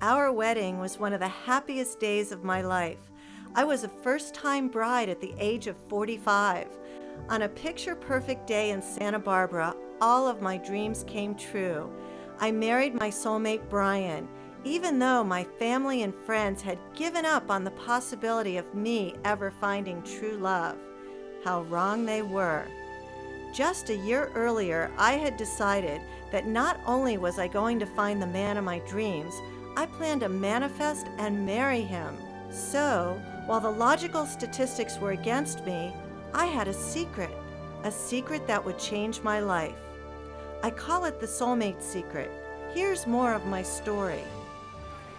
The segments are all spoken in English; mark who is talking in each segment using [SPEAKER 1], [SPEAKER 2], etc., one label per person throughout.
[SPEAKER 1] Our wedding was one of the happiest days of my life. I was a first-time bride at the age of 45. On a picture-perfect day in Santa Barbara, all of my dreams came true. I married my soulmate Brian, even though my family and friends had given up on the possibility of me ever finding true love. How wrong they were. Just a year earlier, I had decided that not only was I going to find the man of my dreams, I planned to manifest and marry him. So, while the logical statistics were against me, I had a secret that would change my life. I call it the soulmate secret. Here's more of my story.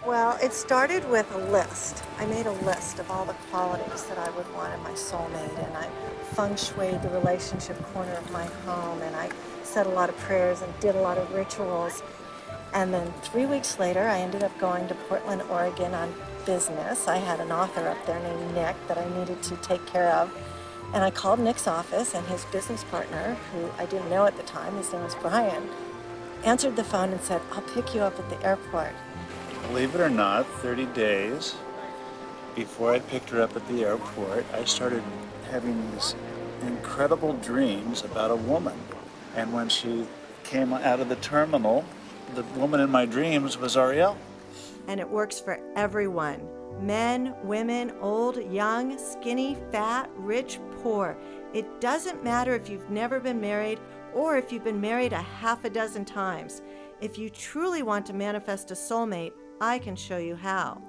[SPEAKER 1] Well, it started with a list. I made a list of all the qualities that I would want in my soulmate, and I feng shuied the relationship corner of my home, and I said a lot of prayers and did a lot of rituals. And then 3 weeks later, I ended up going to Portland, Oregon on business. I had an author up there named Nick that I needed to take care of. And I called Nick's office, and his business partner, who I didn't know at the time, his name was Brian, answered the phone and said, "I'll pick you up at the airport."
[SPEAKER 2] Believe it or not, 30 days before I picked her up at the airport, I started having these incredible dreams about a woman. And when she came out of the terminal, the woman in my dreams was Arielle.
[SPEAKER 1] And it works for everyone. Men, women, old, young, skinny, fat, rich, poor. It doesn't matter if you've never been married or if you've been married a half a dozen times. If you truly want to manifest a soulmate, I can show you how.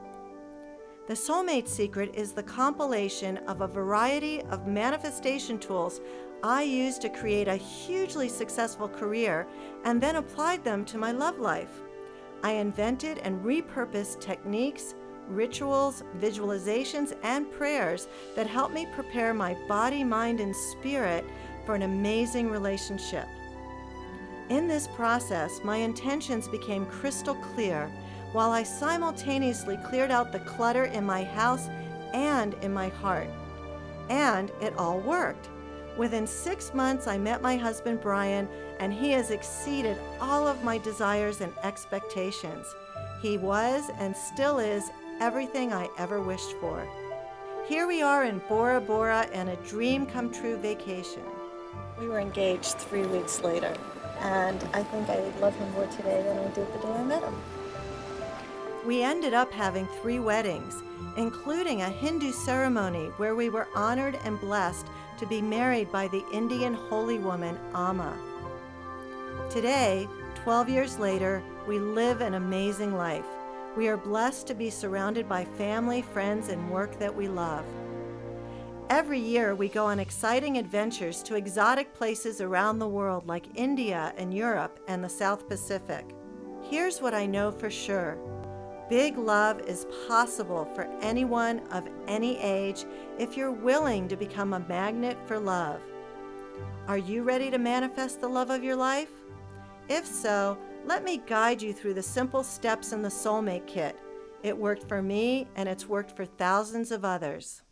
[SPEAKER 1] The Soulmate Secret is the compilation of a variety of manifestation tools I used to create a hugely successful career and then applied them to my love life. I invented and repurposed techniques, rituals, visualizations, and prayers that help me prepare my body, mind, and spirit for an amazing relationship. In this process, my intentions became crystal clear while I simultaneously cleared out the clutter in my house and in my heart. And it all worked. Within 6 months, I met my husband, Brian, and he has exceeded all of my desires and expectations. He was and still is everything I ever wished for. Here we are in Bora Bora and a dream come true vacation. We were engaged 3 weeks later, and I think I love him more today than I did the day I met him. We ended up having 3 weddings, including a Hindu ceremony where we were honored and blessed to be married by the Indian holy woman Amma. Today, 12 years later, we live an amazing life. We are blessed to be surrounded by family, friends, and work that we love. Every year, we go on exciting adventures to exotic places around the world like India and Europe and the South Pacific. Here's what I know for sure. Big love is possible for anyone of any age if you're willing to become a magnet for love. Are you ready to manifest the love of your life? If so, let me guide you through the simple steps in the Soulmate Kit. It worked for me, and it's worked for thousands of others.